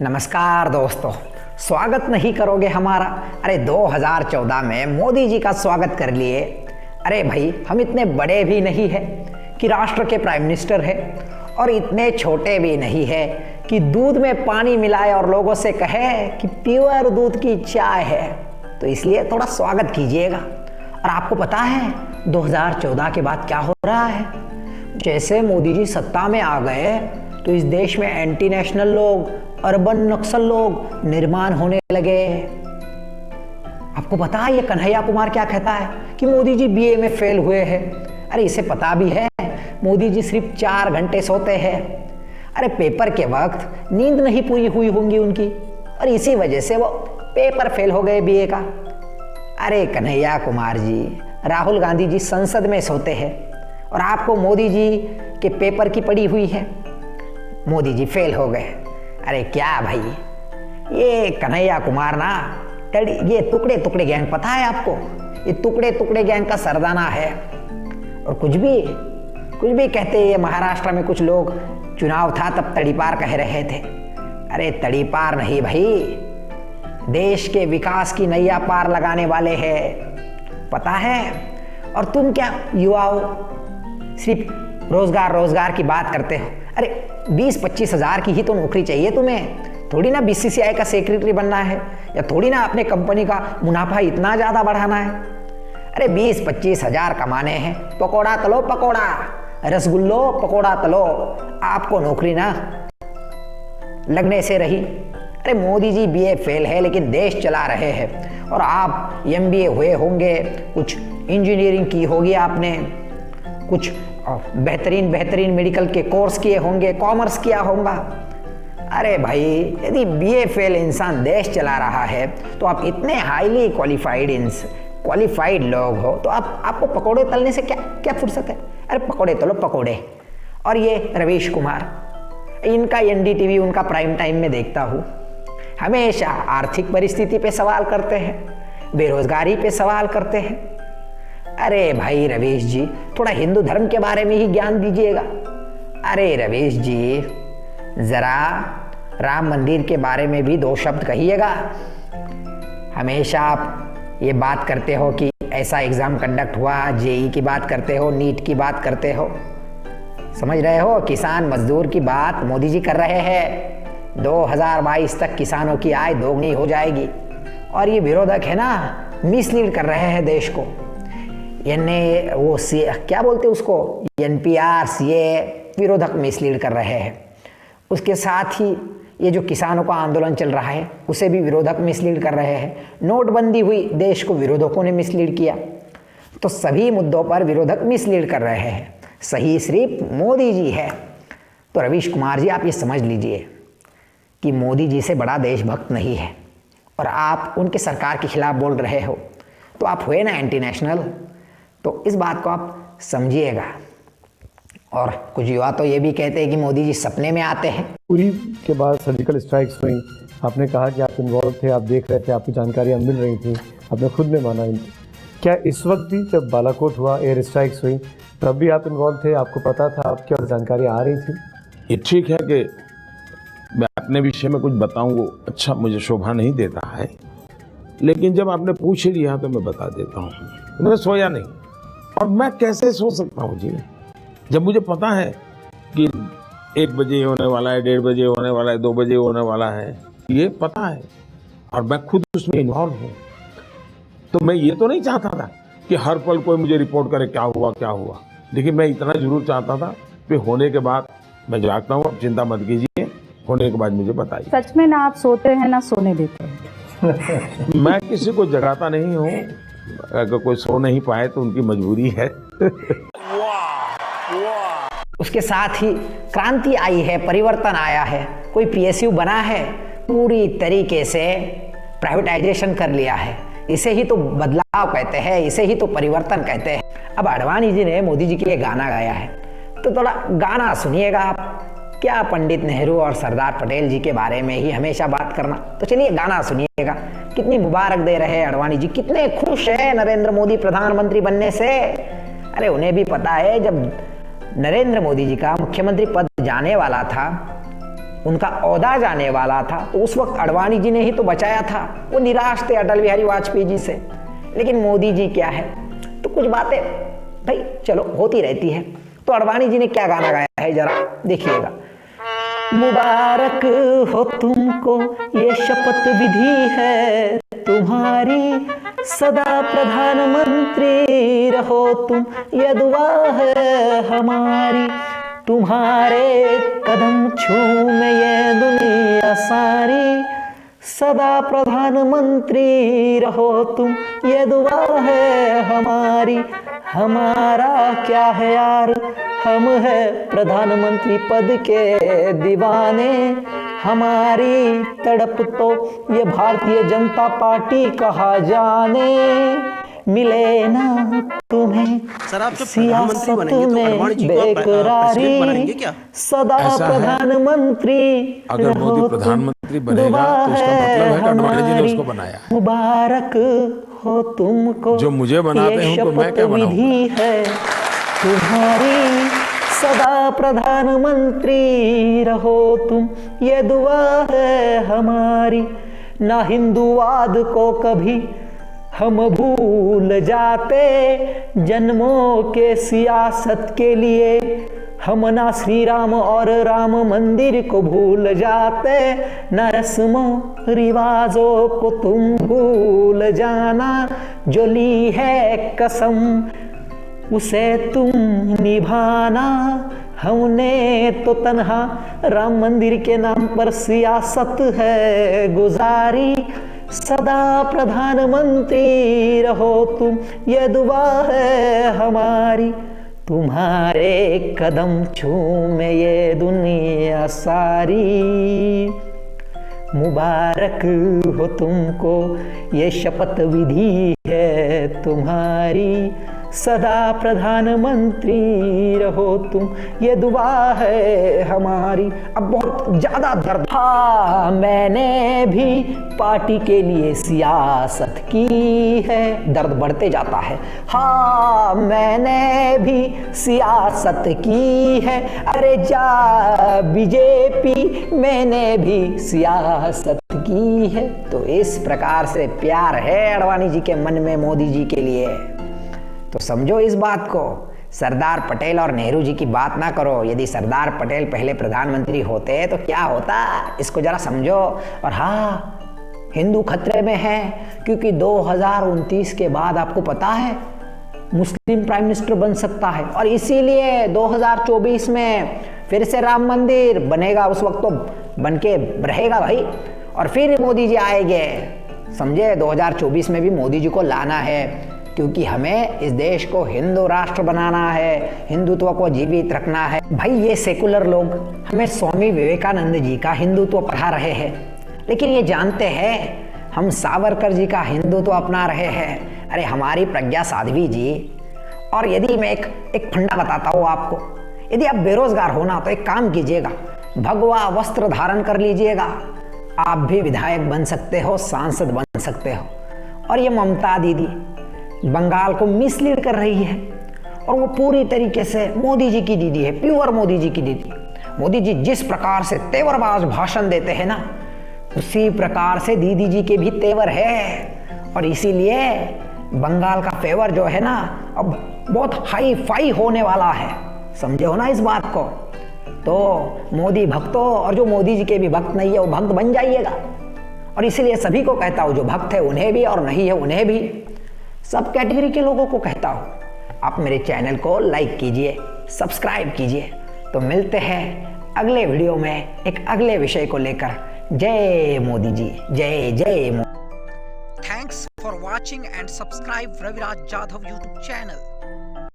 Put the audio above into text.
नमस्कार दोस्तों, स्वागत नहीं करोगे हमारा? अरे 2014 में मोदी जी का स्वागत कर लिए। अरे भाई, हम इतने बड़े भी नहीं है कि राष्ट्र के प्राइम मिनिस्टर है और इतने छोटे भी नहीं है कि दूध में पानी मिलाए और लोगों से कहे कि प्योर दूध की चाय है। तो इसलिए थोड़ा स्वागत कीजिएगा। और आपको पता है 2014 के बाद क्या हो रहा है? जैसे मोदी जी सत्ता में आ गए तो इस देश में एंटी नेशनल लोग, अर्बन नक्सल लोग निर्माण होने लगे। आपको पता है ये कन्हैया कुमार क्या कहता है कि मोदी जी बीए में फेल हुए हैं। अरे इसे पता भी है मोदी जी सिर्फ 4 घंटे सोते हैं। अरे पेपर के वक्त नींद नहीं पूरी हुई होंगी उनकी और इसी वजह से वो पेपर फेल हो गए बीए का। अरे कन्हैया कुमार जी, राहुल गांधी जी संसद में सोते हैं और आपको मोदी जी के पेपर की पड़ी हुई है। मोदी जी फेल हो गए। अरे क्या भाई, ये कन्हैया कुमार ना ये टुकड़े टुकड़े गैंग, पता है आपको? ये टुकड़े टुकड़े गैंग का सरदाना है। और कुछ भी कहते हैं। ये महाराष्ट्र में कुछ लोग चुनाव था तब तड़ीपार कह रहे थे। अरे तड़ीपार नहीं भाई, देश के विकास की नैया पार लगाने वाले हैं, पता है? और तुम क्या युवाओं सिर्फ रोजगार की बात करते हो। अरे 20-25 हजार की ही तो नौकरी चाहिए तुम्हें, थोड़ी ना बीसीसीआई का सेक्रेटरी बनना है या थोड़ी ना अपने कंपनी का मुनाफा इतना ज़्यादा बढ़ाना है। अरे 20-25 हजार कमाने हैं, पकोड़ा तलो पकोड़ा, रसगुल्लो पकोड़ा तलो, आपको नौकरी ना लगने से रही। अरे मोदी जी बीए फेल है लेकिन देश चला रहे हैं और आप एमबीए हुए होंगे, कुछ इंजीनियरिंग की होगी आपने, कुछ बेहतरीन मेडिकल के कोर्स किए होंगे, कॉमर्स किया होगा। अरे भाई, यदि बीए फेल इंसान देश चला रहा है तो आप इतने हाईली क्वालिफाइड लोग हो तो आपको पकोड़े तलने से क्या फुर्सत है? अरे पकोड़े तलो पकोड़े। और ये रवीश कुमार, इनका एनडीटीवी उनका प्राइम टाइम में देखता हूँ, हमेशा आर्थिक परिस्थिति पे सवाल करते हैं, बेरोजगारी पे सवाल करते हैं। अरे भाई रवीश जी, थोड़ा हिंदू धर्म के बारे में ही ज्ञान दीजिएगा। अरे रवीश जी, जरा राम मंदिर के बारे में भी 2 शब्द कहिएगा। हमेशा आप ये बात करते हो कि ऐसा एग्जाम कंडक्ट हुआ, जेई की बात करते हो, नीट की बात करते हो। समझ रहे हो, किसान मजदूर की बात मोदी जी कर रहे हैं। 2022 तक किसानों की आय दोगुनी हो जाएगी। और ये विरोधक है ना, मिसलीड कर रहे हैं देश को। वो क्या बोलते उसको, एनपीआर सीए, विरोधक मिसलीड कर रहे हैं। उसके साथ ही ये जो किसानों का आंदोलन चल रहा है उसे भी विरोधक मिसलीड कर रहे हैं। नोटबंदी हुई, देश को विरोधकों ने मिसलीड किया। तो सभी मुद्दों पर विरोधक मिसलीड कर रहे हैं, सही सिर्फ मोदी जी है। तो रवीश कुमार जी, आप ये समझ लीजिए कि मोदी जी से बड़ा देशभक्त नहीं है और आप उनके सरकार के खिलाफ बोल रहे हो तो आप हुए ना एंटी नेशनल। तो इस बात को आप समझिएगा। और कुछ युवा तो ये भी कहते हैं कि मोदी जी सपने में आते हैं। उरी के बाद सर्जिकल स्ट्राइक्स हुई, आपने कहा कि आप इन्वॉल्व थे, आप देख रहे थे, आपको जानकारियाँ मिल रही थी, आपने खुद ने माना। क्या इस वक्त भी जब बालाकोट हुआ, एयर स्ट्राइक्स हुई, तब भी आप इन्वॉल्व थे? आपको पता था, आपकी और जानकारियाँ आ रही थी? ये ठीक है कि मैं अपने विषय में कुछ बताऊँ, वो अच्छा मुझे शोभा नहीं देता है, लेकिन जब आपने पूछ लिया तो मैं बता देता हूँ। मैं सोया नहीं, और मैं कैसे सो सकता हूँ जी, जब मुझे पता है कि 1 बजे होने वाला है, 1:30 बजे होने वाला है, 2 बजे होने वाला है, ये पता है और मैं खुद उसमें इन्वॉल्व हूँ। तो मैं ये तो नहीं चाहता था कि हर पल कोई मुझे रिपोर्ट करे क्या हुआ। देखिए, मैं इतना जरूर चाहता था कि होने के बाद मैं जागता हूँ, अब चिंता मत कीजिए, होने के बाद मुझे बताइए। सच में ना आप सोते हैं ना सोने देते हैं। मैं किसी को जगाता नहीं हूँ, अगर कोई सो नहीं पाए तो उनकी मजबूरी है। उसके साथ ही क्रांति आई है, परिवर्तन आया है। कोई पीएसयू बना है, पूरी तरीके से प्राइवेटाइजेशन कर लिया है। इसे ही तो बदलाव कहते हैं, इसे ही तो परिवर्तन कहते हैं। अब आडवाणी जी ने मोदी जी के लिए गाना गाया है, तो थोड़ा गाना सुनिएगा आप। क्या पंडित नेहरू और सरदार पटेल जी के बारे में ही हमेशा बात करना। तो चलिए गाना सुनिएगा। कितनी मुबारक दे रहे हैं आडवाणी जी, कितने खुश हैं नरेंद्र मोदी प्रधानमंत्री बनने से। अरे उन्हें भी पता है जब नरेंद्र मोदी जी का मुख्यमंत्री पद जाने वाला था उनका ओहदा जाने वाला था, तो उस वक्त अडवाणी जी ने ही तो बचाया था। वो निराश थे अटल बिहारी वाजपेयी जी से, लेकिन मोदी जी क्या है, तो कुछ बातें भाई चलो होती रहती है। तो अडवाणी जी ने क्या गाना गाया है जरा देखिएगा। मुबारक हो तुमको ये शपथ विधि है तुम्हारी, सदा प्रधानमंत्री रहो तुम ये दुआ है हमारी, तुम्हारे कदम छूमे ये दुनिया सारी, सदा प्रधानमंत्री रहो तुम ये दुआ है हमारी, हमारा क्या है यार हम है प्रधानमंत्री पद के दीवाने, हमारी तड़प तो ये भारतीय जनता पार्टी कहा जाने, मिले ना तुम्हें सर, आप जब सियासत प्रधानमंत्री बनेंगे तो अडवाणी जी को आप प्रेसिडेंट बनाएंगे क्या? सदा ऐसा है, प्रधानमंत्री अगर मोदी प्रधानमंत्री बनेगा तो उसका मतलब है कि अडवाणी जी ने उसको बनाया है। मुबारक हो तुमको जो मुझे बनाते हैं उनको मैं क्या बनाऊंगा? विधि है तुम्हारी, सदा प्रधानमंत्री रहो तुम ये दुआ है हमारी, ना हिंदूवाद को कभी हम भूल जाते, जन्मों के सियासत के लिए हम ना श्री राम और राम मंदिर को भूल जाते, न रस्मों रिवाजों को तुम भूल जाना, जो ली है कसम उसे तुम निभाना, हमने तो तन्हा राम मंदिर के नाम पर सियासत है गुजारी, सदा प्रधानमंत्री रहो तुम ये दुआ है हमारी, तुम्हारे कदम छूमे ये दुनिया सारी, मुबारक हो तुमको ये शपथ विधि है तुम्हारी, सदा प्रधानमंत्री रहो तुम ये दुआ है हमारी। अब बहुत ज्यादा दर्द। हाँ मैंने भी पार्टी के लिए सियासत की है, दर्द बढ़ते जाता है। हाँ मैंने भी सियासत की है, अरे जा बीजेपी मैंने भी सियासत की है। तो इस प्रकार से प्यार है अडवाणी जी के मन में मोदी जी के लिए। तो समझो इस बात को, सरदार पटेल और नेहरू जी की बात ना करो। यदि सरदार पटेल पहले प्रधानमंत्री होते तो क्या होता, इसको जरा समझो। और हाँ हिंदू खतरे में है, क्योंकि 2029 के बाद आपको पता है मुस्लिम प्राइम मिनिस्टर बन सकता है, और इसीलिए 2024 में फिर से राम मंदिर बनेगा, उस वक्त तो बन के रहेगा भाई, और फिर मोदी जी आएंगे। समझे, 2024 में भी मोदी जी को लाना है, क्योंकि हमें इस देश को हिंदू राष्ट्र बनाना है, हिंदुत्व को जीवित रखना है। भाई ये सेकुलर लोग हमें स्वामी विवेकानंद जी का हिंदुत्व पढ़ा रहे हैं, लेकिन ये जानते हैं हम सावरकर जी का हिंदुत्व अपना रहे हैं। अरे हमारी प्रज्ञा साध्वी जी। और यदि मैं एक फंडा बताता हूँ आपको, यदि आप बेरोजगार हो ना तो एक काम कीजिएगा, भगवा वस्त्र धारण कर लीजिएगा, आप भी विधायक बन सकते हो, सांसद बन सकते हो। और ये ममता दीदी बंगाल को मिसलीड कर रही है, और वो पूरी तरीके से मोदी जी की दीदी है, प्योर मोदी जी की दीदी। मोदी जी जिस प्रकार से तेवरबाज भाषण देते हैं ना, उसी प्रकार से दीदी जी के भी तेवर है, और इसीलिए बंगाल का फेवर जो है ना अब बहुत हाई फाई होने वाला है। समझे हो ना इस बात को। तो मोदी भक्तों, और जो मोदी जी के भी भक्त नहीं है वो भक्त बन जाइएगा। और इसीलिए सभी को कहता हूँ, जो भक्त है उन्हें भी और नहीं है उन्हें भी, सब कैटेगरी के लोगों को कहता हूँ, आप मेरे चैनल को लाइक कीजिए, सब्सक्राइब कीजिए। तो मिलते हैं अगले वीडियो में एक अगले विषय को लेकर। जय मोदी जी, जय जय Modi. Thanks for watching and subscribe Raviraj Jadhav YouTube channel.